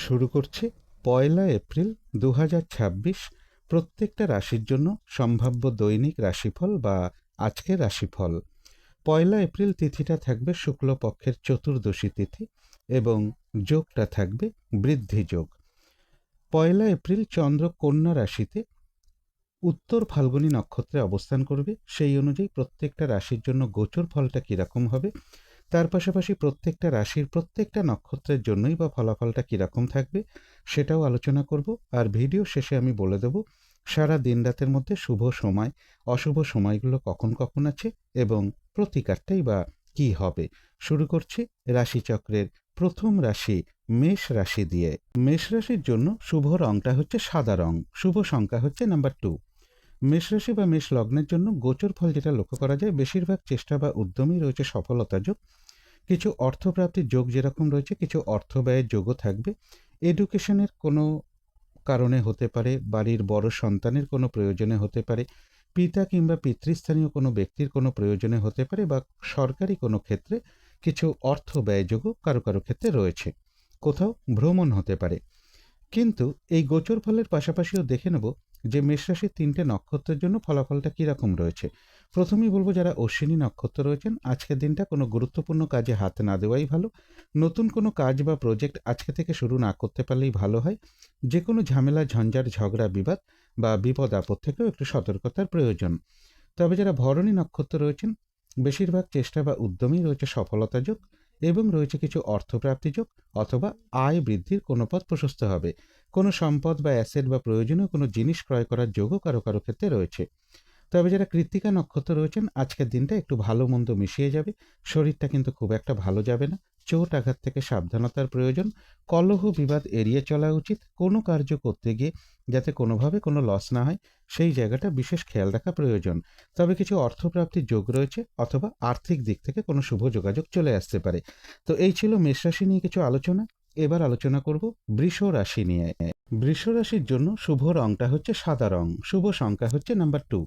শুরু করছি ১লা এপ্রিল ২০২৬ প্রত্যেকটা রাশির জন্য সম্ভাব্য দৈনিক রাশিফল বা আজকের রাশিফল। ১লা এপ্রিল তিথিটা থাকবে শুক্লপক্ষের চতুর্দশী তিথি এবং যোগটা থাকবে বৃদ্ধি যোগ। ১লা এপ্রিল চন্দ্র কন্যা রাশিতে উত্তর ফাল্গুনী নক্ষত্রে অবস্থান করবে। সেই অনুযায়ী প্রত্যেকটা রাশির জন্য গোচর ফলটা কীরকম হবে, তার পাশাপাশি প্রত্যেকটা রাশির প্রত্যেকটা নক্ষত্রের জন্যই বা ফলাফলটা কীরকম থাকবে সেটাও আলোচনা করব। আর ভিডিও শেষে আমি বলে দেব সারা দিন রাতের মধ্যে শুভ সময় অশুভ সময়গুলো কখন কখন আছে এবং প্রতিকারটাই বা কী হবে। শুরু করছি রাশিচক্রের প্রথম রাশি মেষ রাশি দিয়ে। মেষ রাশির জন্য শুভ রংটা হচ্ছে সাদা রং, শুভ সংখ্যা হচ্ছে নাম্বার 2। মেষ রাশি বা মেষ লগ্নের জন্য গোচর ফল যেটা লক্ষ্য করা যায়, বেশিরভাগ চেষ্টা বা উদ্যমই রয়েছে সফলতা যোগ। কিছু অর্থপ্রাপ্তির যোগ যেরকম রয়েছে, কিছু অর্থ ব্যয়ের যোগও থাকবে। এডুকেশনের কোনো কারণে হতে পারে, বাড়ির বড় সন্তানের কোনো প্রয়োজনে হতে পারে, পিতা কিংবা পিতৃস্থানীয় কোনো ব্যক্তির কোনো প্রয়োজনে হতে পারে, বা সরকারি কোনো ক্ষেত্রে কিছু অর্থ ব্যয়যোগও কারো কারো ক্ষেত্রে রয়েছে। কোথাও ভ্রমণ হতে পারে। কিন্তু এই গোচর ফলের পাশাপাশিও দেখে নেব যে মেষরাশির 3টে নক্ষত্রের জন্য ফলাফলটা কীরকম রয়েছে। প্রথমেই বলবো যারা অশ্বিনী নক্ষত্র রয়েছেন, আজকের দিনটা কোনো গুরুত্বপূর্ণ কাজে হাত না দেওয়াই ভালো। নতুন কোনো কাজ বা প্রজেক্ট আজকে থেকে শুরু না করতে পারলেই ভালো হয়। যে কোনো ঝামেলা, ঝঞ্ঝাট, ঝগড়া, বিবাদ বা বিপদ আপদ থেকেও একটু সতর্কতার প্রয়োজন। তবে যারা ভরণী নক্ষত্র রয়েছেন, বেশিরভাগ চেষ্টা বা উদ্যমেই রয়েছে সফলতা যোগ এবং রয়েছে কিছু অর্থপ্রাপ্তি যোগ অথবা আয় বৃদ্ধির কোনো পথ প্রশস্ত হবে। কোনো সম্পদ বা অ্যাসেট বা প্রয়োজনীয় কোনো জিনিস ক্রয় করার যোগও কারো কারো ক্ষেত্রে রয়েছে। তবে যারা কৃত্তিকা নক্ষত্র রয়েছেন, আজকের দিনটা একটু ভালো মন্দ মিশিয়ে যাবে। শরীরটা কিন্তু খুব একটা ভালো যাবে না। চোট আঘাত থেকে সাবধানতার প্রয়োজন। কলহ বিবাদ এড়িয়ে চলা উচিত। কোনো কার্য করতে গিয়ে যাতে কোনোভাবে কোনো লস না হয় সেই জায়গাটা বিশেষ খেয়াল রাখা প্রয়োজন। তবে কিছু অর্থপ্রাপ্তির যোগ রয়েছে অথবা আর্থিক দিক থেকে কোনো শুভ যোগাযোগ চলে আসতে পারে। তো এই ছিল মেষ রাশি নিয়ে কিছু আলোচনা। এবার আলোচনা করব বৃষ রাশি নিয়ে। বৃষ রাশির জন্য শুভ রংটা হচ্ছে সাদা রং, শুভ সংখ্যা হচ্ছে নাম্বার 2।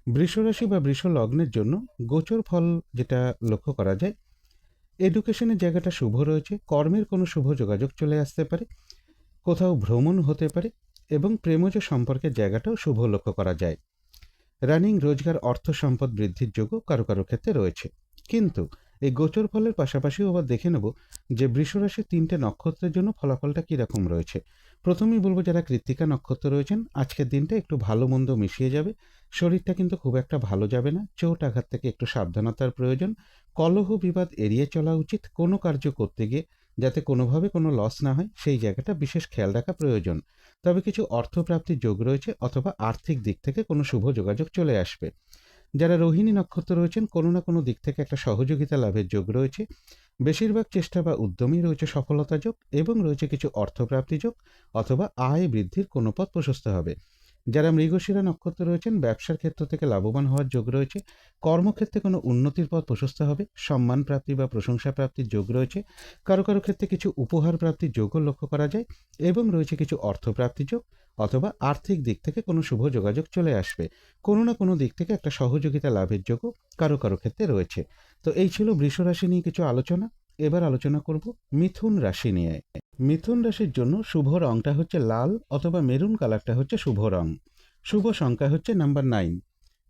বৃষরাশি বা বৃষ লগ্নের জন্য গোচর ফল যেটা লক্ষ্য করা যায়, এডুকেশনের জায়গাটা শুভ রয়েছে, কর্মের কোনো শুভ যোগাযোগ চলে আসতে পারে, কোথাও ভ্রমণ হতে পারে এবং প্রেমজ সম্পর্কের জায়গাটাও শুভ লক্ষ্য করা যায়। রানিং রোজগার, অর্থ সম্পদ বৃদ্ধির যোগও কারো কারো ক্ষেত্রে রয়েছে। কিন্তু এই গোচর ফলের পাশাপাশিও আবার দেখে নেব যে বৃষরাশির 3টে নক্ষত্রের জন্য ফলাফলটা কীরকম রয়েছে। প্রথমেই বলবো যারা কৃত্তিকা নক্ষত্র রয়েছেন, আজকের দিনটা একটু ভালো মন্দ মিশিয়ে যাবে। শরীরটা কিন্তু খুব একটা ভালো যাবে না। চোট আঘাত থেকে একটু সাবধানতার প্রয়োজন। কলহ বিবাদ এড়িয়ে চলা উচিত। কোনো কার্য করতে গিয়ে যাতে কোনোভাবে কোনো লস না হয় সেই জায়গাটা বিশেষ খেয়াল রাখা প্রয়োজন। তবে কিছু অর্থপ্রাপ্তির যোগ রয়েছে অথবা আর্থিক দিক থেকে কোনো শুভ যোগাযোগ চলে আসবে। যারা রোহিণী নক্ষত্র রয়েছেন, কোনো না কোনো দিক থেকে একটা সহযোগিতা লাভের যোগ রয়েছে। বেশিরভাগ চেষ্টা বা উদ্যমেই রয়েছে সফলতা যোগ এবং রয়েছে কিছু অর্থপ্রাপ্তি যোগ অথবা আয় বৃদ্ধির কোনো পথ প্রশস্ত হবে। যারা মৃগশিরা নক্ষত্র রয়েছেন, ব্যবসার ক্ষেত্র থেকে লাভবান হওয়ার যোগ রয়েছে। কর্মক্ষেত্রে কোনো উন্নতির পথ প্রশস্ত হবে। সম্মান প্রাপ্তি বা প্রশংসা প্রাপ্তির যোগ রয়েছে। কারো কারো ক্ষেত্রে কিছু উপহার প্রাপ্তির যোগও লক্ষ্য করা যায় এবং রয়েছে কিছু অর্থপ্রাপ্তি যোগ অথবা আর্থিক দিক থেকে কোনো শুভ যোগাযোগ চলে আসবে। কোনো না কোনো দিক থেকে একটা সহযোগিতা লাভের যোগও কারো কারো ক্ষেত্রে রয়েছে। তো এই ছিল বৃষ রাশি নিয়ে কিছু আলোচনা। এবার আলোচনা করব মিথুন রাশি নিয়ে। মিথুন রাশির জন্য শুভ রংটা হচ্ছে লাল অথবা মেরুন কালারটা হচ্ছে শুভ রং। শুভ সংখ্যা হচ্ছে নাম্বার 9।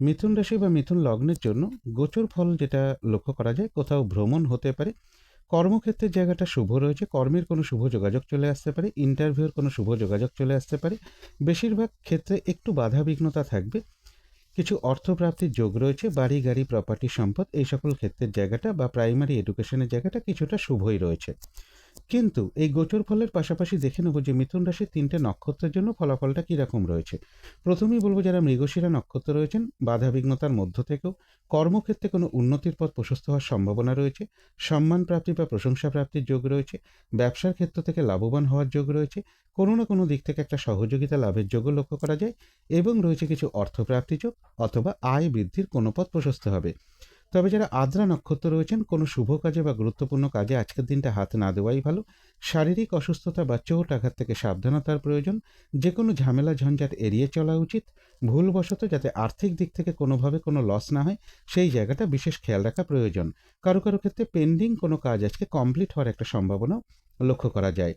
মিথুন রাশি বা মিথুন লগ্নের জন্য গোচর ফল যেটা লক্ষ্য করা যায়, কোথাও ভ্রমণ হতে পারে। কর্মক্ষেত্রের জায়গাটা শুভ রয়েছে। কর্মের কোনো শুভ যোগাযোগ চলে আসতে পারে। ইন্টারভিউর কোনো শুভ যোগাযোগ চলে আসতে পারে। বেশিরভাগ ক্ষেত্রে একটু বাধা বিঘ্নতা থাকবে। কিছু অর্থপ্রাপ্তির যোগ রয়েছে। বাড়ি গাড়ি প্রপার্টি সম্পদ এই সকল ক্ষেত্রের জায়গাটা বা প্রাইমারি এডুকেশনের জায়গাটা কিছুটা শুভই রয়েছে। কিন্তু এই গোচর ফলের পাশাপাশি দেখে নেব যে মিথুন রাশির 3টে নক্ষত্রের জন্য ফলাফলটা কীরকম রয়েছে। প্রথমেই বলবো যারা মৃগশিরা নক্ষত্র রয়েছেন, বাধা বিঘ্নতার মধ্য থেকেও কর্মক্ষেত্রে কোনো উন্নতির পথ প্রশস্ত হওয়ার সম্ভাবনা রয়েছে। সম্মান প্রাপ্তি বা প্রশংসা প্রাপ্তির যোগ রয়েছে। ব্যবসার ক্ষেত্র থেকে লাভবান হওয়ার যোগ রয়েছে। কোনো না কোনো দিক থেকে একটা সহযোগিতা লাভের যোগও লক্ষ্য করা যায় এবং রয়েছে কিছু অর্থপ্রাপ্তি যোগ অথবা আয় বৃদ্ধির কোনো পথ প্রশস্ত হবে। তবে যারা আদ্রা নক্ষত্র রয়েছেন, কোনো শুভ কাজে বা গুরুত্বপূর্ণ কাজে আজকের দিনটা হাত না দেওয়াই ভালো। শারীরিক অসুস্থতা বা চোট আঘাত থেকে সাবধানতার প্রয়োজন। যে কোনো ঝামেলা ঝঞ্ঝাট এড়িয়ে চলা উচিত। ভুলবশত যাতে আর্থিক দিক থেকে কোনোভাবে কোনো লস না হয় সেই জায়গাটা বিশেষ খেয়াল রাখা প্রয়োজন। কারো কারো ক্ষেত্রে পেন্ডিং কোনো কাজ আজকে কমপ্লিট হওয়ার একটা সম্ভাবনাও লক্ষ্য করা যায়।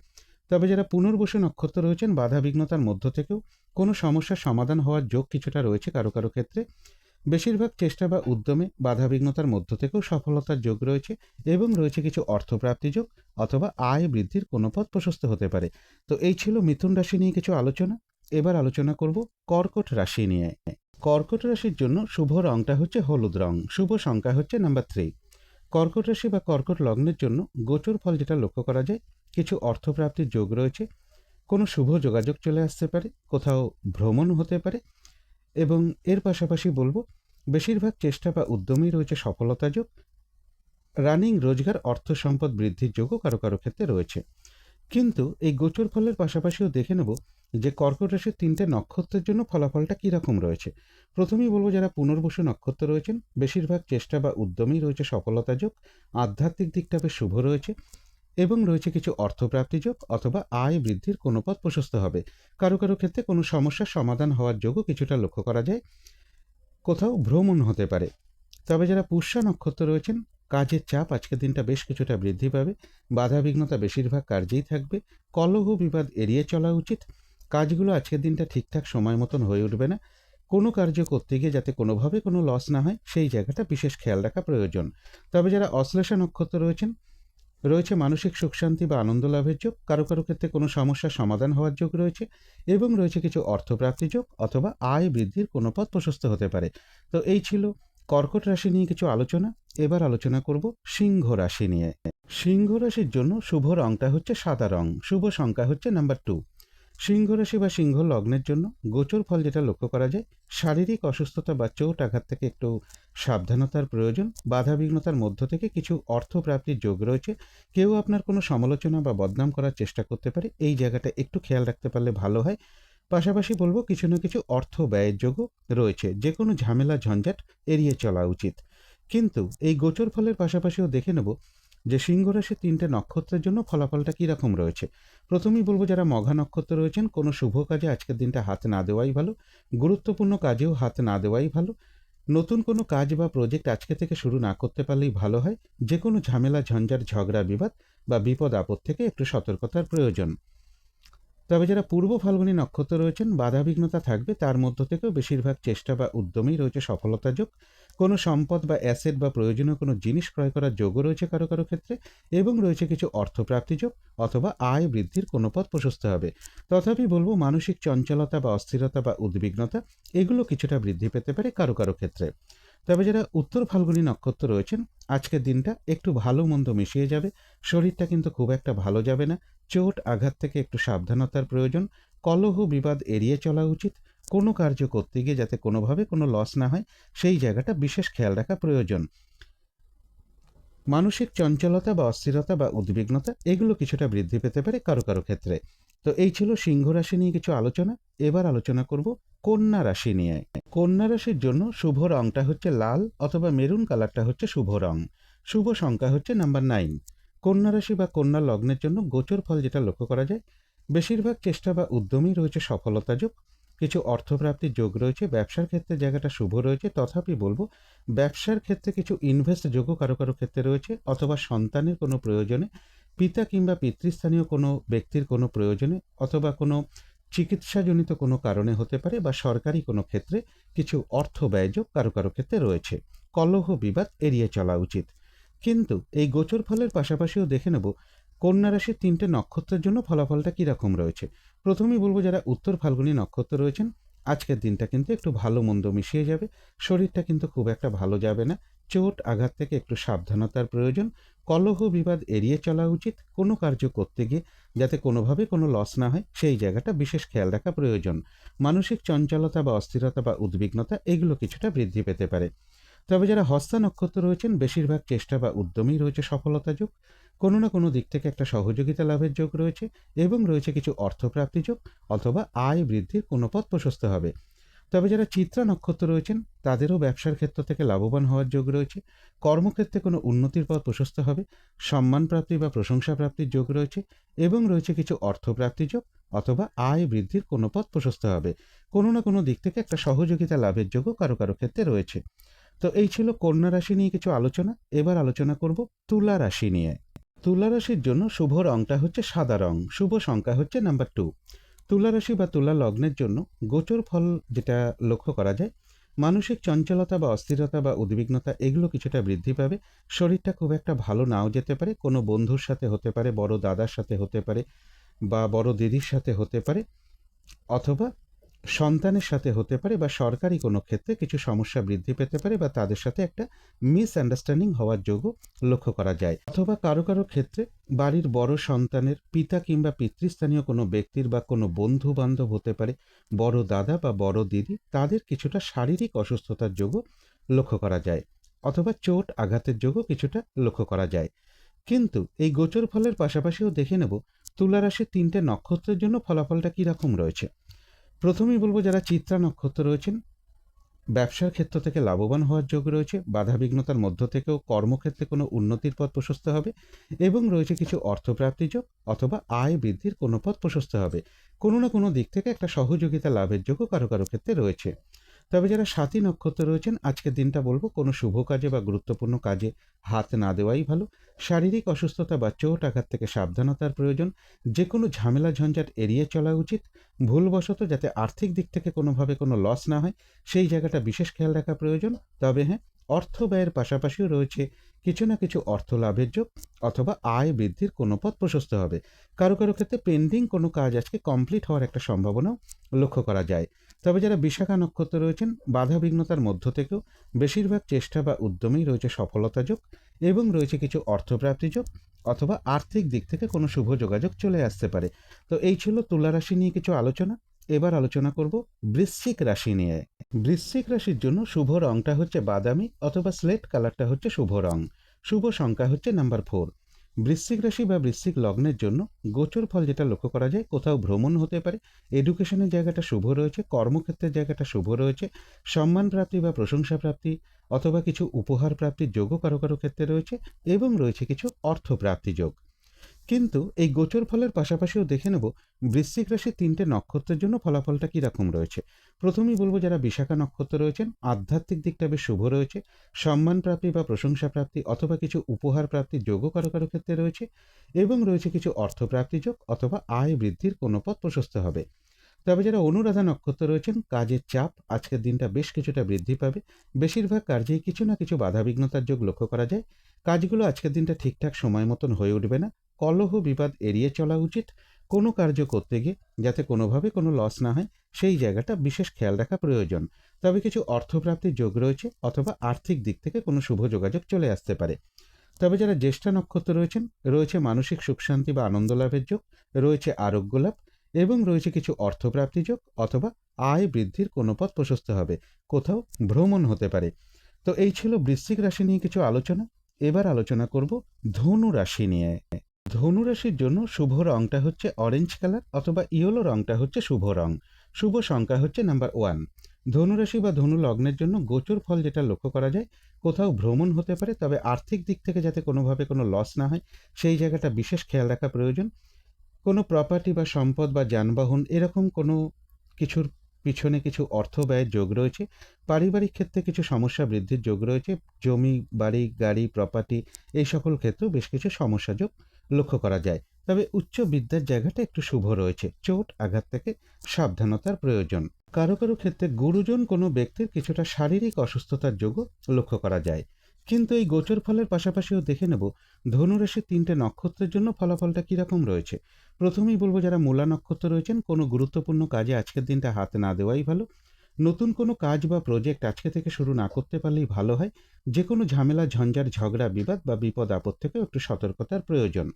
তবে যারা পুনর্বসু নক্ষত্র রয়েছেন, বাধা বিঘ্নতার মধ্য থেকেও কোনো সমস্যার সমাধান হওয়ার যোগ কিছুটা রয়েছে কারো কারো ক্ষেত্রে। বেশিরভাগ চেষ্টা বা উদ্যমে বাধা বিঘ্নতার মধ্য থেকেও সফলতার যোগ রয়েছে এবং রয়েছে কিছু অর্থপ্রাপ্তি যোগ অথবা আয় বৃদ্ধির কোনো পথ প্রশস্ত হতে পারে। তো এই ছিল মিথুন রাশি নিয়ে কিছু আলোচনা। এবার আলোচনা করব কর্কট রাশি নিয়ে। কর্কট রাশির জন্য শুভ রংটা হচ্ছে হলুদ রং, শুভ সংখ্যা হচ্ছে নাম্বার 3। কর্কট রাশি বা কর্কট লগ্নের জন্য গোচর ফল যেটা লক্ষ্য করা যায়, কিছু অর্থপ্রাপ্তির যোগ রয়েছে, কোনো শুভ যোগাযোগ চলে আসতে পারে, কোথাও ভ্রমণ হতে পারে এবং এর পাশাপাশি বলবো বেশিরভাগ চেষ্টা বা উদ্যমেই রয়েছে সফলতা যোগ। রানিং রোজগার, অর্থ সম্পদ বৃদ্ধির যোগও কারো কারো ক্ষেত্রে রয়েছে। কিন্তু এই গোচর ফলের পাশাপাশিও দেখে নেব যে কর্কট রাশির 3টে নক্ষত্রের জন্য ফলাফলটা কীরকম রয়েছে। প্রথমেই বলবো যারা পুনর্বসু নক্ষত্র রয়েছেন, বেশিরভাগ চেষ্টা বা উদ্যমেই রয়েছে সফলতা যোগ, আধ্যাত্মিক দিকটা বেশ শুভ রয়েছে এবং রয়েছে কিছু অর্থপ্রাপ্তি যোগ অথবা আয় বৃদ্ধির কোনো পথ প্রশস্ত হবে। কারো কারো ক্ষেত্রে কোনো সমস্যার সমাধান হওয়ার যোগও কিছুটা লক্ষ্য করা যায়, কোথাও ভ্রমণ হতে পারে। তবে যারা পুষ্যা নক্ষত্র রয়েছেন, কাজের চাপ আজকের দিনটা বেশ কিছুটা বৃদ্ধি পাবে, বাধা বিঘ্নতা বেশিরভাগ কার্যেই থাকবে, কলহ বিবাদ এড়িয়ে চলা উচিত। কাজগুলো আজকের দিনটা ঠিকঠাক সময় মতন হয়ে উঠবে না, কোনো কার্য করতে গিয়ে যাতে কোনোভাবে কোনো লস না হয় সেই জায়গাটা বিশেষ খেয়াল রাখা প্রয়োজন। তবে যারা অশ্লেষা নক্ষত্র রয়েছেন, রয়েছে মানসিক সুখ শান্তি বা আনন্দ লাভের যোগ, কারো কারো ক্ষেত্রে কোনো সমস্যার সমাধান হওয়ার যোগ রয়েছে এবং রয়েছে কিছু অর্থপ্রাপ্তি যোগ অথবা আয় বৃদ্ধির কোনো পথ প্রশস্ত হতে পারে। তো এই ছিল কর্কট রাশি নিয়ে কিছু আলোচনা। এবার আলোচনা করব সিংহ রাশি নিয়ে। সিংহ রাশির জন্য শুভ রংটা হচ্ছে সাদা রং, শুভ সংখ্যা হচ্ছে নাম্বার 2। সিংহ রাশি বা সিংহ লগ্নের জন্য গোচর ফল যেটা লক্ষ্য করা যায়, শারীরিক অসুস্থতা বা চোট আঘাত থেকে একটু সাবধানতার প্রয়োজন, বাধা বিঘ্নতার মধ্য থেকে কিছু অর্থপ্রাপ্তির যোগ রয়েছে, কেউ আপনার কোনো সমালোচনা বা বদনাম করার চেষ্টা করতে পারে, এই জায়গাটা একটু খেয়াল রাখতে পারলে ভালো হয়। পাশাপাশি বলবো কিছু না কিছু অর্থ ব্যয়ের যোগও রয়েছে, যে কোনো ঝামেলা ঝঞ্ঝাট এড়িয়ে চলা উচিত। কিন্তু এই গোচর ফলের পাশাপাশিও দেখে নেব যে সিংহ রাশির 3টে নক্ষত্রের জন্য ফলাফলটা কীরকম রয়েছে। প্রথমেই বলবো যারা মঘা নক্ষত্র রয়েছেন, কোনো শুভ কাজে আজকের দিনটা হাত না দেওয়াই ভালো, গুরুত্বপূর্ণ কাজেও হাত না দেওয়াই ভালো, নতুন কোনো কাজ বা প্রজেক্ট আজকে থেকে শুরু না করতে পারলেই ভালো হয়, যে কোনো ঝামেলা ঝঞ্ঝাট ঝগড়া বিবাদ বা বিপদ আপদ থেকে একটু সতর্কতার প্রয়োজন। তবে যারা পূর্ব ফাল্গুনী নক্ষত্র রয়েছেন, বাধা বিঘ্নতা থাকবে, তার মধ্য থেকেও বেশিরভাগ চেষ্টা বা উদ্যমেই রয়েছে সফলতা যোগ, কোনো সম্পদ বা অ্যাসেট বা প্রয়োজনীয় কোনো জিনিস ক্রয় করার যোগও রয়েছে কারো কারো ক্ষেত্রে এবং রয়েছে কিছু অর্থপ্রাপ্তি যোগ অথবা আয় বৃদ্ধির কোনো পথ প্রশস্ত হবে। তথাপি বলবো মানসিক চঞ্চলতা বা অস্থিরতা বা উদ্বিগ্নতা এগুলো কিছুটা বৃদ্ধি পেতে পারে কারো কারো ক্ষেত্রে। তবে যারা উত্তর ফাল্গুনী নক্ষত্র রয়েছেন, আজকের দিনটা একটু ভালো মন্দ মিশিয়ে যাবে, শরীরটা কিন্তু খুব একটা ভালো যাবে না, চোট আঘাত থেকে একটু সাবধানতার প্রয়োজন, কলহ বিবাদ এড়িয়ে চলা উচিত, কোনো কার্য করতে গিয়ে যাতে কোনোভাবে কোনো লস না হয় সেই জায়গাটা বিশেষ খেয়াল রাখা প্রয়োজন। মানসিক চঞ্চলতা বা অস্থিরতা বা উদ্বিগ্নতা এগুলো কিছুটা বৃদ্ধি পেতে পারে কারো কারো ক্ষেত্রে। তো এই ছিল সিংহ রাশি নিয়ে কিছু আলোচনা। এবার আলোচনা করব কন্যা রাশি নিয়ে। কন্যা রাশির জন্য শুভ রংটা হচ্ছে লাল অথবা মেরুন কালারটা হচ্ছে শুভ রং, শুভ সংখ্যা হচ্ছে নাম্বার 9। কন্যা রাশি বা কন্যা লগ্নের জন্য গোচর ফল যেটা লক্ষ্য করা যায়, বেশিরভাগ চেষ্টা বা উদ্যমেই রয়েছে সফলতা যোগ, কিছু অর্থপ্রাপ্তির যোগ রয়েছে, ব্যবসার ক্ষেত্রে জায়গাটা শুভ রয়েছে। তথাপি বলবো ব্যবসার ক্ষেত্রে কিছু ইনভেস্ট যোগও কারো কারো ক্ষেত্রে রয়েছে অথবা সন্তানের কোনো প্রয়োজনে, পিতা কিংবা পিতৃস্থানীয় কোনো ব্যক্তির কোনো প্রয়োজনে অথবা কোনো চিকিৎসাজনিত কোনো কারণে হতে পারে বা সরকারি কোনো ক্ষেত্রে কিছু অর্থ ব্যয়যোগ কারো কারো ক্ষেত্রে রয়েছে, কলহ বিবাদ এড়িয়ে চলা উচিত। কিন্তু এই গোচর ফলের পাশাপাশিও দেখে নেব কন্যা রাশির 3টে নক্ষত্রের জন্য ফলাফলটা কীরকম রয়েছে। প্রথমেই বলবো যারা উত্তর ফাল্গুনী নক্ষত্র রয়েছেন, আজকের দিনটা কিন্তু একটু ভালো মন্দ মিশিয়ে যাবে, শরীরটা কিন্তু খুব একটা ভালো যাবে না, চোট আঘাত থেকে একটু সাবধানতার প্রয়োজন, কলহ বিবাদ এড়িয়ে চলা উচিত, কোনো কার্য করতে গিয়ে যাতে কোনোভাবে কোনো লস না হয় সেই জায়গাটা বিশেষ খেয়াল রাখা প্রয়োজন। মানসিক চঞ্চলতা বা অস্থিরতা বা উদ্বিগ্নতা এগুলো কিছুটা বৃদ্ধি পেতে পারে। তবে যারা হস্তা নক্ষত্র রয়েছেন, বেশিরভাগ চেষ্টা বা উদ্যমেই রয়েছে সফলতা যোগ, কোনো না কোনো দিক থেকে একটা সহযোগিতা লাভের যোগ রয়েছে এবং রয়েছে কিছু অর্থপ্রাপ্তি যোগ অথবা আয় বৃদ্ধির কোনো পথ প্রশস্ত হবে। তবে যারা চিত্রা নক্ষত্র রয়েছেন, তাদেরও ব্যবসার ক্ষেত্র থেকে লাভবান হওয়ার যোগ রয়েছে, কর্মক্ষেত্রে কোনো উন্নতির পথ প্রশস্ত হবে, সম্মান প্রাপ্তি বা প্রশংসা প্রাপ্তির যোগ রয়েছে এবং রয়েছে কিছু অর্থপ্রাপ্তি যোগ অথবা আয় বৃদ্ধির কোনো পথ প্রশস্ত হবে, কোনো না কোনো দিক থেকে একটা সহযোগিতা লাভের যোগও কারো কারো ক্ষেত্রে রয়েছে। তো এই ছিল কন্যা রাশি নিয়ে কিছু আলোচনা। এবার আলোচনা করব তুলা রাশি নিয়ে। তুলা রাশির জন্য শুভ রংটা হচ্ছে সাদা রং, শুভ সংখ্যা হচ্ছে নাম্বার 2। তুলা রাশি বা তুলা লগ্নের জন্য গোচর ফল যেটা লক্ষ্য করা যায়, মানসিক চঞ্চলতা বা অস্থিরতা বা উদ্বিগ্নতা এগুলো কিছুটা বৃদ্ধি পাবে। শরীরটা খুব একটা ভালো নাও যেতে পারে, কোনো বন্ধুর সাথে হতে পারে, বড় দাদার সাথে হতে পারে বা বড় দিদির সাথে হতে পারে, অথবা সন্তানের সাথে হতে পারে, বা সরকারি কোনো ক্ষেত্রে কিছু সমস্যা বৃদ্ধি পেতে পারে বা তাদের সাথে একটা মিসআন্ডারস্ট্যান্ডিং হওয়ার যোগও লক্ষ্য করা যায়। অথবা কারো কারো ক্ষেত্রে বাড়ির বড় সন্তানের পিতা কিংবা পিতৃস্থানীয় কোনো ব্যক্তির বা কোনো বন্ধু বান্ধব হতে পারে, বড় দাদা বা বড় দিদি, তাদের কিছুটা শারীরিক অসুস্থতার যোগও লক্ষ্য করা যায়, অথবা চোট আঘাতের যোগও কিছুটা লক্ষ্য করা যায়। কিন্তু এই গোচর ফলের পাশাপাশিও দেখে নেব তুলা রাশির 3টে নক্ষত্রের জন্য ফলাফলটা কীরকম রয়েছে। প্রথমেই বলবো, যারা চিত্রা নক্ষত্র রয়েছেন, ব্যবসার ক্ষেত্র থেকে লাভবান হওয়ার যোগ রয়েছে, বাধাবিঘ্নতার মধ্য থেকেও কর্মক্ষেত্রে কোনো উন্নতির পথ প্রশস্ত হবে, এবং রয়েছে কিছু অর্থপ্রাপ্তির যোগ অথবা আয় বৃদ্ধির কোনো পথ প্রশস্ত হবে। কোনো না কোনো দিক থেকে একটা সহযোগিতা লাভের যোগও কারো কারো ক্ষেত্রে রয়েছে। তবে যারা সাথী নক্ষত্র রয়েছেন, আজকের দিনটা বলবো কোনো শুভ কাজে বা গুরুত্বপূর্ণ কাজে হাত না দেওয়াই ভালো। শারীরিক অসুস্থতা বা চোট আঘাত থেকে সাবধানতার প্রয়োজন। যে কোনো ঝামেলা ঝঞ্ঝাট এড়িয়ে চলা উচিত। ভুলবশত যাতে আর্থিক দিক থেকে কোনোভাবে কোনো লস না হয়, সেই জায়গাটা বিশেষ খেয়াল রাখা প্রয়োজন। তবে হ্যাঁ, অর্থ ব্যয়ের পাশাপাশিও রয়েছে কিছু না কিছু অর্থ লাভের যোগ অথবা আয় বৃদ্ধির কোনো পথ প্রশস্ত হবে। কারো কারো ক্ষেত্রে পেন্ডিং কোনো কাজ আজকে কমপ্লিট হওয়ার একটা সম্ভাবনাও লক্ষ্য করা যায়। তবে যারা বিশাখা নক্ষত্র রয়েছেন, বাধা বিঘ্নতার মধ্য থেকেও বেশিরভাগ চেষ্টা বা উদ্যমেই রয়েছে সফলতা যোগ, এবং রয়েছে কিছু অর্থপ্রাপ্তি যোগ অথবা আর্থিক দিক থেকে কোনো শুভ যোগাযোগ চলে আসতে পারে। তো এই ছিল তুলা রাশি নিয়ে কিছু আলোচনা। এবার আলোচনা করব বৃশ্চিক রাশি নিয়ে। বৃশ্চিক রাশির জন্য শুভ রংটা হচ্ছে বাদামি অথবা স্লেট কালারটা হচ্ছে শুভ রং। শুভ সংখ্যা হচ্ছে নাম্বার 4। বৃশ্চিক রাশি বা বৃশ্চিক লগ্নের জন্য গোচর ফল যেটা লক্ষ্য করা যায়, কোথাও ভ্রমণ হতে পারে, এডুকেশনের জায়গাটা শুভ রয়েছে, কর্মক্ষেত্রের জায়গাটা শুভ রয়েছে, সম্মান প্রাপ্তি বা প্রশংসা প্রাপ্তি অথবা কিছু উপহার প্রাপ্তির যোগও কারো কারো ক্ষেত্রে রয়েছে, এবং রয়েছে কিছু অর্থ প্রাপ্তি যোগ। কিন্তু এই গোচর ফলের পাশাপাশিও দেখে নেব বৃশ্চিক রাশির 3টে নক্ষত্রের জন্য ফলাফলটা কীরকম রয়েছে। প্রথমেই বলবো, যারা বিশাখা নক্ষত্র রয়েছেন, আধ্যাত্মিক দিকটা বেশ শুভ রয়েছে, সম্মান প্রাপ্তি বা প্রশংসা প্রাপ্তি অথবা কিছু উপহার প্রাপ্তির যোগও কারো কারো ক্ষেত্রে রয়েছে, এবং রয়েছে কিছু অর্থ প্রাপ্তি যোগ অথবা আয় বৃদ্ধির কোনো পথ প্রশস্ত হবে। তবে যারা অনুরাধা নক্ষত্র রয়েছেন, কাজের চাপ আজকের দিনটা বেশ কিছুটা বৃদ্ধি পাবে। বেশিরভাগ কার্যেই কিছু না কিছু বাধাবিঘ্নতার যোগ লক্ষ্য করা যায়। কাজগুলো আজকের দিনটা ঠিকঠাক সময় মতন হয়ে উঠবে না। কলহ বিবাদ এড়িয়ে চলা উচিত। কোনো কার্য করতে গিয়ে যাতে কোনোভাবে কোনো লস না হয়, সেই জায়গাটা বিশেষ খেয়াল রাখা প্রয়োজন। তবে কিছু অর্থপ্রাপ্তির যোগ রয়েছে অথবা আর্থিক দিক থেকে কোনো শুভ যোগাযোগ চলে আসতে পারে। তবে যারা জ্যেষ্ঠা নক্ষত্র রয়েছেন, রয়েছে মানসিক সুখ শান্তি বা আনন্দ লাভের যোগ, রয়েছে আরোগ্য লাভ, এবং রয়েছে কিছু অর্থপ্রাপ্তি যোগ অথবা আয় বৃদ্ধির কোনো পথ প্রশস্ত হবে, কোথাও ভ্রমণ হতে পারে। তো এই ছিল বৃশ্চিক রাশি নিয়ে কিছু আলোচনা। এবার আলোচনা করব ধনু রাশি নিয়ে। ধনু রাশির জন্য শুভ রংটা হচ্ছে অরেঞ্জ কালার অথবা ইয়েলো রংটা হচ্ছে শুভ রং। শুভ সংখ্যা হচ্ছে নাম্বার 1। ধনুরাশি বা ধনু লগ্নের জন্য গোচর ফল যেটা লক্ষ্য করা যায়, কোথাও ভ্রমণ হতে পারে, তবে আর্থিক দিক থেকে যাতে কোনোভাবে কোনো লস না হয়, সেই জায়গাটা বিশেষ খেয়াল রাখা প্রয়োজন। কোনো প্রপার্টি বা সম্পদ বা যানবাহন এরকম কোনো কিছুর পিছনে কিছু অর্থ ব্যয়ের যোগ রয়েছে। পারিবারিক ক্ষেত্রে কিছু সমস্যা বৃদ্ধির যোগ রয়েছে। জমি, বাড়ি, গাড়ি, প্রপার্টি এই সকল ক্ষেত্রেও বেশ কিছু সমস্যা যোগ লক্ষ্য করা যায়। তবে উচ্চ বিদ্যার জায়গাটা একটু শুভ রয়েছে। চোট আঘাত থেকে সাবধানতার প্রয়োজন। কারো কারো ক্ষেত্রে গুরুজন কোনো ব্যক্তির কিছুটা শারীরিক অসুস্থতার যোগও লক্ষ্য করা যায়। কিন্তু এই গোচর ফলের পাশাপাশিও দেখে নেব ধনুরাশির 3টে নক্ষত্রের জন্য ফলাফলটা কীরকম রয়েছে। প্রথমেই বলবো, যারা মূলা নক্ষত্র রয়েছেন, কোনো গুরুত্বপূর্ণ কাজে আজকের দিনটা হাত না দেওয়াই ভালো। নতুন কোনো কাজ বা প্রজেক্ট আজকে থেকে শুরু না করতে পারলেই ভালো হয়। যে কোনো ঝামেলা ঝঞ্ঝাট ঝগড়া বিবাদ বা বিপদ আপদ থেকেও একটু সতর্কতার প্রয়োজন।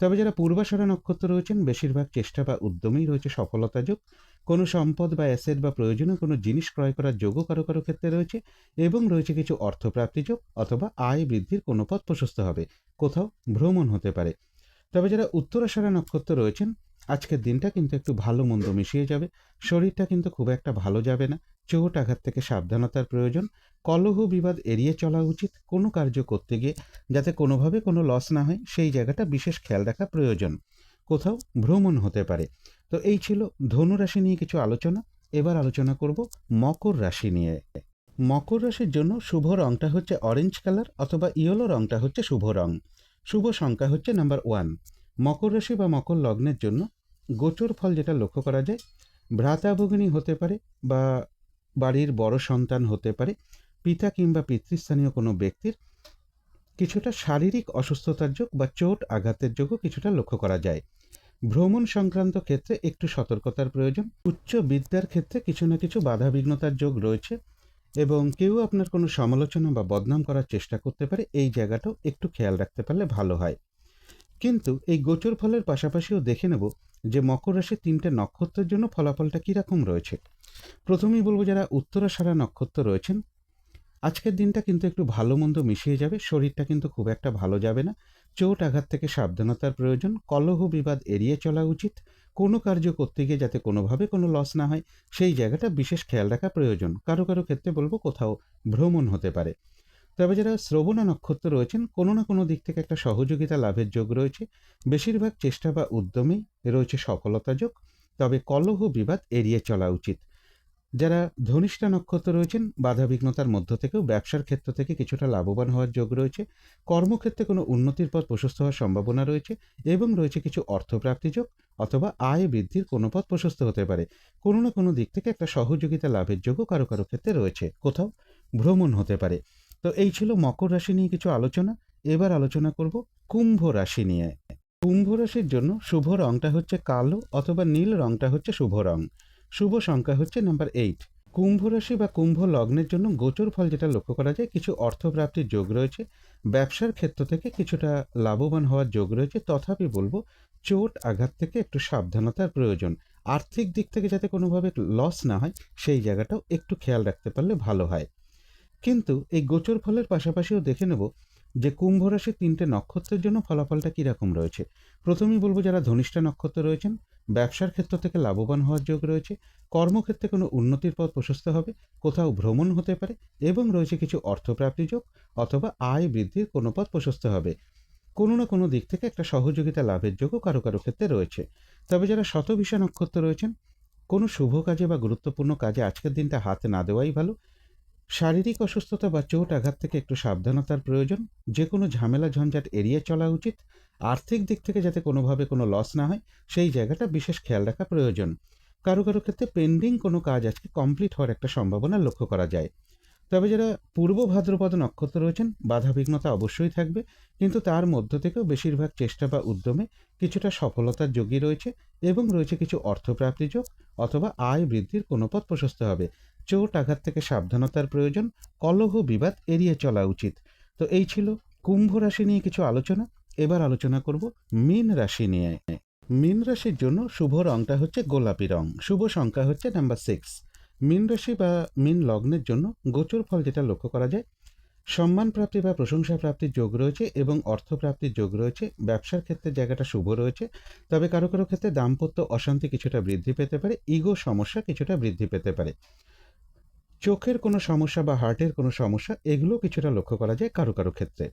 তবে যারা পূর্বাষাঢ়া নক্ষত্র রয়েছেন, বেশিরভাগ চেষ্টা বা উদ্যমেই রয়েছে সফলতা যোগ। কোনো সম্পদ বা অ্যাসেট বা প্রয়োজনীয় কোনো জিনিস ক্রয় করার যোগও কারো কারো ক্ষেত্রে রয়েছে, এবং রয়েছে কিছু অর্থপ্রাপ্তি যোগ অথবা আয় বৃদ্ধির কোনো পথ প্রশস্ত হবে, কোথাও ভ্রমণ হতে পারে। তবে যারা উত্তরাষাঢ়া নক্ষত্র রয়েছেন, আজকের দিনটা কিন্তু একটু ভালো মন্দ মিশিয়ে যাবে। শরীরটা কিন্তু খুব একটা ভালো যাবে না। চোট আঘাত থেকে সাবধানতার প্রয়োজন। কলহ বিবাদ এড়িয়ে চলা উচিত। কোনো কার্য করতে গিয়ে যাতে কোনোভাবে কোনো লস না হয়, সেই জায়গাটা বিশেষ খেয়াল রাখা প্রয়োজন। কোথাও ভ্রমণ হতে পারে। তো এই ছিল ধনু রাশি নিয়ে কিছু আলোচনা। এবার আলোচনা করব মকর রাশি নিয়ে। মকর রাশির জন্য শুভ রংটা হচ্ছে অরেঞ্জ কালার অথবা ইয়েলো রংটা হচ্ছে শুভ রং। শুভ সংখ্যা হচ্ছে নাম্বার 1। মকর রাশি বা মকর লগ্নের জন্য গোচর ফল যেটা লক্ষ্য করা যায়, ভ্রাতাভগিনী হতে পারে বা বাড়ির বড় সন্তান হতে পারে, পিতা কিংবা পিতৃস্থানীয় কোনো ব্যক্তির কিছুটা শারীরিক অসুস্থতার যোগ বা চোট আঘাতের যোগও কিছুটা লক্ষ্য করা যায়। ভ্রমণ সংক্রান্ত ক্ষেত্রে একটু সতর্কতার প্রয়োজন। উচ্চ বিদ্যার ক্ষেত্রে কিছু না কিছু বাধা বিঘ্নতার যোগ রয়েছে এবং কেউ আপনার কোনো সমালোচনা বা বদনাম করার চেষ্টা করতে পারে, এই জায়গাটাও একটু খেয়াল রাখতে পারলে ভালো হয়। কিন্তু এই গোচর ফলের পাশাপাশিও দেখে নেব যে মকর রাশির 3টে নক্ষত্রের জন্য ফলাফলটা কীরকম রয়েছে। প্রথমেই বলবো যারা উত্তরাষাঢ়া নক্ষত্র রয়েছেন, আজকের দিনটা কিন্তু একটু ভালো মন্দ মিশিয়ে যাবে, শরীরটা কিন্তু খুব একটা ভালো যাবে না। চোট আঘাত থেকে সাবধানতার প্রয়োজন, কলহ বিবাদ এড়িয়ে চলা উচিত। কোনো কার্য করতে গিয়ে যাতে কোনোভাবে কোনো লস না হয় সেই জায়গাটা বিশেষ খেয়াল রাখা প্রয়োজন। কারো কারো ক্ষেত্রে বলবো কোথাও ভ্রমণ হতে পারে। তবে যারা শ্রবণা নক্ষত্র রয়েছেন, কোনো না কোনো দিক থেকে একটা সহযোগিতা লাভের যোগ রয়েছে। বেশিরভাগ চেষ্টা বা উদ্যমেই রয়েছে সফলতা যোগ, তবে কলহ বিবাদ এড়িয়ে চলা উচিত। যারা ধনিষ্ঠা নক্ষত্র রয়েছেন, বাধা বিঘ্নতার মধ্য থেকেও ব্যবসার ক্ষেত্র থেকে কিছুটা লাভবান হওয়ার যোগ রয়েছে। কর্মক্ষেত্রে কোনো উন্নতির পথ প্রশস্ত হওয়ার সম্ভাবনা রয়েছে এবং রয়েছে কিছু অর্থপ্রাপ্তি যোগ অথবা আয় বৃদ্ধির কোনো পথ প্রশস্ত হতে পারে। কোনো না কোনো দিক থেকে একটা সহযোগিতা লাভের যোগও কারো কারো ক্ষেত্রে রয়েছে, কোথাও ভ্রমণ হতে পারে। তো এই ছিল মকর রাশি নিয়ে কিছু আলোচনা। এবার আলোচনা করব কুম্ভ রাশি নিয়ে। কুম্ভ রাশির জন্য শুভ রংটা হচ্ছে কালো অথবা নীল রংটা হচ্ছে শুভ রং। শুভ সংখ্যা হচ্ছে নাম্বার 8। কুম্ভ রাশি বা কুম্ভ লগ্নের জন্য গোচর ফল যেটা লক্ষ্য করা যায়, কিছু অর্থপ্রাপ্তির যোগ রয়েছে। ব্যবসার ক্ষেত্র থেকে কিছুটা লাভবান হওয়ার যোগ রয়েছে, তথাপি বলবো চোট আঘাত থেকে একটু সাবধানতার প্রয়োজন। আর্থিক দিক থেকে যাতে কোনোভাবে লস না হয় সেই জায়গাটাও একটু খেয়াল রাখতে পারলে ভালো হয়। কিন্তু এই গোচর ফলের পাশাপাশিও দেখে নেব যে কুম্ভ রাশির 3টে নক্ষত্রের জন্য ফলাফলটা কীরকম রয়েছে। প্রথমেই বলবো যারা ধনিষ্ঠা নক্ষত্র রয়েছেন, ব্যবসার ক্ষেত্র থেকে লাভবান হওয়ার যোগ রয়েছে। কর্মক্ষেত্রে কোনো উন্নতির পথ প্রশস্ত হবে, কোথাও ভ্রমণ হতে পারে এবং রয়েছে কিছু অর্থপ্রাপ্তি যোগ অথবা আয় বৃদ্ধির কোনো পথ প্রশস্ত হবে। কোনো না কোনো দিক থেকে একটা সহযোগিতা লাভের যোগও কারো কারো ক্ষেত্রে রয়েছে। তবে যারা শতভিষা নক্ষত্র রয়েছেন, কোনো শুভ কাজে বা গুরুত্বপূর্ণ কাজে আজকের দিনটা হাত না দেওয়াই ভালো। শারীরিক অসুস্থতা বা চোট আঘাত থেকে একটু সাবধানতার প্রয়োজন। যে কোনো ঝামেলা ঝঞ্ঝাট এড়িয়ে চলা উচিত। আর্থিক দিক থেকে যাতে কোনোভাবে কোনো লস না হয় সেই জায়গাটা বিশেষ খেয়াল রাখা প্রয়োজন। কারো কারো ক্ষেত্রে পেন্ডিং কোনো কাজ আজকে কমপ্লিট হওয়ার একটা সম্ভাবনা লক্ষ্য করা যায়। তবে যারা পূর্ব ভাদ্রপদ নক্ষত্র রয়েছেন, বাধা বিঘ্নতা অবশ্যই থাকবে, কিন্তু তার মধ্য থেকেও বেশিরভাগ চেষ্টা বা উদ্যমে কিছুটা সফলতার যোগই রয়েছে এবং রয়েছে কিছু অর্থপ্রাপ্তি যোগ অথবা আয় বৃদ্ধির কোনো পথ প্রশস্ত হবে। চোট আঘাত থেকে সাবধানতার প্রয়োজন, কলহ বিবাদ এড়িয়ে চলা উচিত। তো এই ছিল কুম্ভ রাশি নিয়ে কিছু আলোচনা। এবার আলোচনা করব মীন রাশি নিয়ে। মীন রাশির জন্য শুভ রংটা হচ্ছে গোলাপি রং। শুভ সংখ্যা হচ্ছে নাম্বার 6। মীন রাশি বা মীন লগ্নের জন্য গোচর ফল যেটা লক্ষ্য করা যায়, সম্মান প্রাপ্তি বা প্রশংসা প্রাপ্তির যোগ রয়েছে এবং অর্থপ্রাপ্তির যোগ রয়েছে। ব্যবসার ক্ষেত্রে জায়গাটা শুভ রয়েছে, তবে কারো কারো ক্ষেত্রে দাম্পত্য অশান্তি কিছুটা বৃদ্ধি পেতে পারে, ইগো সমস্যা কিছুটা বৃদ্ধি পেতে পারে। চোখের কোনো সমস্যা বা হার্টের কোনো সমস্যা এগুলো কিছুটা লক্ষ্য করা যায় কারো কারো ক্ষেত্রে।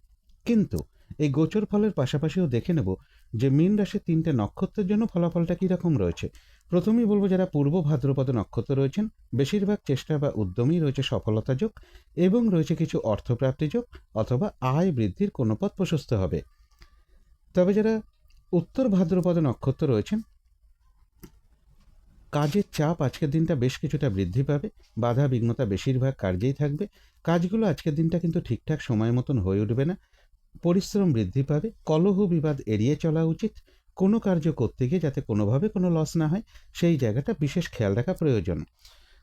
কিন্তু এই গোচর ফলের পাশাপাশিও দেখে নেব যে মীন রাশির 3টে নক্ষত্রের জন্য ফলাফলটা কীরকম রয়েছে। প্রথমেই বলবো যারা পূর্ব ভাদ্রপদ নক্ষত্র রয়েছেন, বেশিরভাগ চেষ্টা বা উদ্যমেই রয়েছে সফলতা যোগ এবং রয়েছে কিছু অর্থপ্রাপ্তি যোগ অথবা আয় বৃদ্ধির কোনো পথ প্রশস্ত হবে। তবে যারা উত্তর ভাদ্রপদ নক্ষত্র রয়েছেন, কাজের চাপ আজকের দিনটা বেশ কিছুটা বৃদ্ধি পাবে। বাধা বিঘ্নতা বেশিরভাগ কার্যেই থাকবে। কাজগুলো আজকের দিনটা কিন্তু ঠিকঠাক সময় মতন হয়ে উঠবে না। পরিশ্রম বৃদ্ধি পাবে, কলহ বিবাদ এড়িয়ে চলা উচিত। কোনো কার্য করতে গিয়ে যাতে কোনোভাবে কোনো লস না হয় সেই জায়গাটা বিশেষ খেয়াল রাখা প্রয়োজন।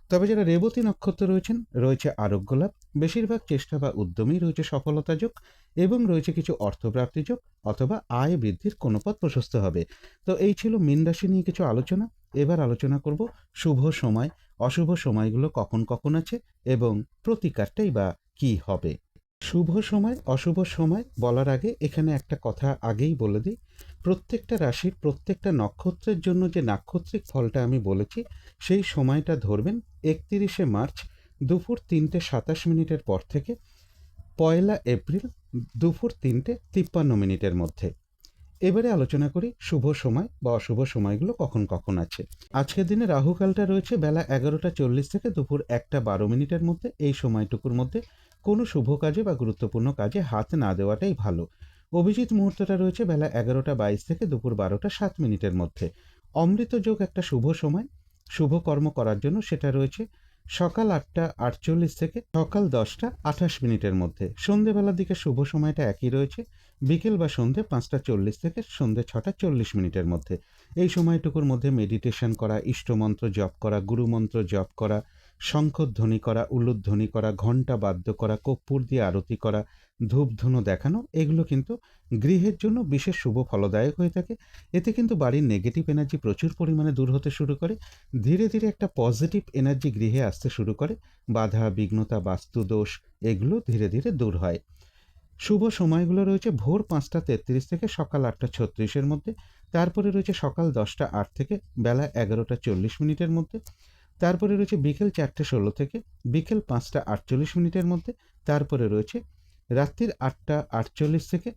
তবে যারা রেবতী নক্ষত্র রয়েছেন, রয়েছে আরোগ্য লাভ। বেশিরভাগ চেষ্টা বা উদ্যমেই রয়েছে সফলতা যোগ এবং রয়েছে কিছু অর্থপ্রাপ্তি যোগ অথবা আয় বৃদ্ধির কোনো পথ প্রশস্ত হবে। তো এই ছিল মীন রাশি নিয়ে কিছু আলোচনা। এবার আলোচনা করব শুভ সময় অশুভ সময়গুলো কখন কখন আছে এবং প্রতিকারটাই বা কী হবে। শুভ সময় অশুভ সময় বলার আগে এখানে একটা কথা আগেই বলে দিই। প্রত্যেকটা রাশির প্রত্যেকটা নক্ষত্রের জন্য যে নাক্ষত্রিক ফলটা আমি বলেছি সেই সময়টা ধরবেন 31শে মার্চ দুপুর 3:27 পর থেকে 1 এপ্রিল দুপুর 3:53 মধ্যে। এবারে আলোচনা করি শুভ সময় বা অশুভ সময়গুলো কখন কখন আছে। আজকের দিনে রাহুকালটা রয়েছে বেলা 11:40 থেকে দুপুর 1:12 মধ্যে। এই সময়টুকুর মধ্যে কোনো শুভ কাজে বা গুরুত্বপূর্ণ কাজে হাত না দেওয়াটাই ভালো। অভিজিৎ মুহূর্তটা রয়েছে বেলা 11:22 থেকে দুপুর 12:07 মধ্যে। অমৃত যোগ একটা শুভ সময় শুভ কর্ম করার জন্য, সেটা রয়েছে সকাল 8:48 থেকে সকাল 10:28 মধ্যে। সন্ধেবেলার দিকে শুভ সময়টা একই রয়েছে, বিকেল বা সন্ধে 5:40 থেকে সন্ধে 6:40 মধ্যে। এই সময়টুকুর মধ্যে মেডিটেশন করা, ইষ্টমন্ত্র জপ করা, গুরুমন্ত্র জপ করা, শঙ্খধ্বনি করা, উলুধ্বনি করা, ঘণ্টা বাদ্য করা, কর্পূর দিয়ে আরতি করা, ধূপধুনো দেখানো, এগুলো কিন্তু গৃহের জন্য বিশেষ শুভ ফলদায়ক হয়ে থাকে। এতে কিন্তু বাড়ির নেগেটিভ এনার্জি প্রচুর পরিমাণে দূর হতে শুরু করে। ধীরে ধীরে একটা পজিটিভ এনার্জি গৃহে আসতে শুরু করে। বাধা বিঘ্নতা, বাস্তুদোষ, এগুলো ধীরে ধীরে দূর হয়। শুভ সময়গুলো রয়েছে ভোর 5:33 থেকে সকাল 8:36 মধ্যে। তারপরে রয়েছে সকাল 10:08 থেকে বেলা 11:40 মধ্যে। তারপরে রয়েছে বিকেল 4:16 থেকে বিকেল 5:48 মধ্যে। তারপরে রয়েছে রাত্রির 8:48 থেকে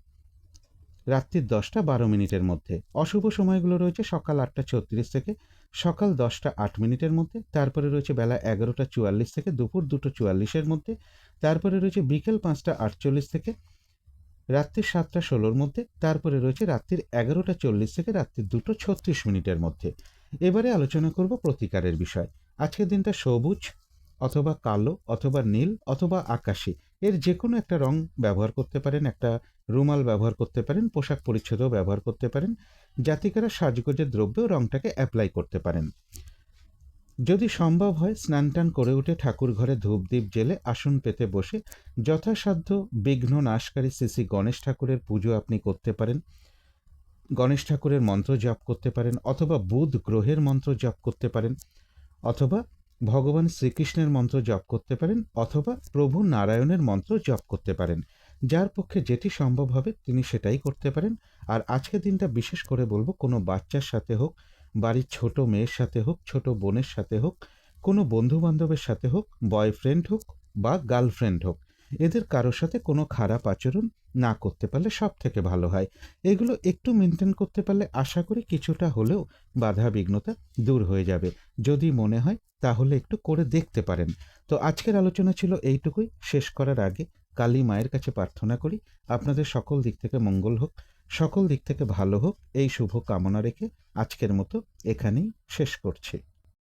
রাত্রির 10:12 মধ্যে। অশুভ সময়গুলো রয়েছে সকাল 8:36 থেকে সকাল 10:08 মধ্যে। তারপরে রয়েছে বেলা 11:44 থেকে দুপুর 2:44 মধ্যে। তারপরে রয়েছে বিকেল 5:48 থেকে রাত্রির 7:16 মধ্যে। তারপরে রয়েছে রাত্রির 11:40 থেকে রাত্রির 2:36 মধ্যে। এবারে আলোচনা করব প্রতিকারের বিষয়। আজকের দিনটা সবুজ অথবা কালো অথবা নীল অথবা আকাশি, এর যে কোনো একটা রং ব্যবহার করতে পারেন, একটা রুমাল ব্যবহার করতে পারেন, পোশাক পরিচ্ছদও ব্যবহার করতে পারেন। জাতিকারা সাজগোজের দ্রব্যেও রংটাকে অ্যাপ্লাই করতে পারেন। যদি সম্ভব হয় স্নান টান করে উঠে ঠাকুর ঘরে ধূপদীপ জেলে আসন পেতে বসে যথাসাধ্য বিঘ্ন নাশকারী শ্রী গণেশ ঠাকুরের পুজো আপনি করতে পারেন। গণেশ ঠাকুরের মন্ত্র জপ করতে পারেন, অথবা বুধ গ্রহের মন্ত্র জপ করতে পারেন, অথবা ভগবান শ্রীকৃষ্ণের মন্ত্র জপ করতে পারেন, অথবা প্রভু নারায়ণের মন্ত্র জপ করতে পারেন। যার পক্ষে যেটি সম্ভব হবে তিনি সেটাই করতে পারেন। আর আজকের দিনটা বিশেষ করে বলবো, কোনো বাচ্চার সাথে হোক, বাড়ির ছোট মেয়ের সাথে হোক, ছোট বোনের সাথে হোক, কোনো বন্ধু বান্ধবের সাথে হোক, বয়ফ্রেন্ড হোক বা গার্লফ্রেন্ড হোক, এদের কারোর সাথে কোনো খারাপ আচরণ না করতে পারলে সব থেকে ভালো হয়। এগুলো একটু মেনটেন করতে পারলে আশা করি কিছুটা হলেও বাধা বিঘ্নতা দূর হয়ে যাবে। যদি মনে হয় তাহলে একটু করে দেখতে পারেন। তো আজকের আলোচনা ছিল এইটুকুই। শেষ করার আগে কালী মায়ের কাছে প্রার্থনা করি আপনাদের সকল দিক থেকে মঙ্গল হোক, সকল দিক থেকে ভালো হোক, এই শুভ কামনা রেখে আজকের মতো এখানেই শেষ করছি।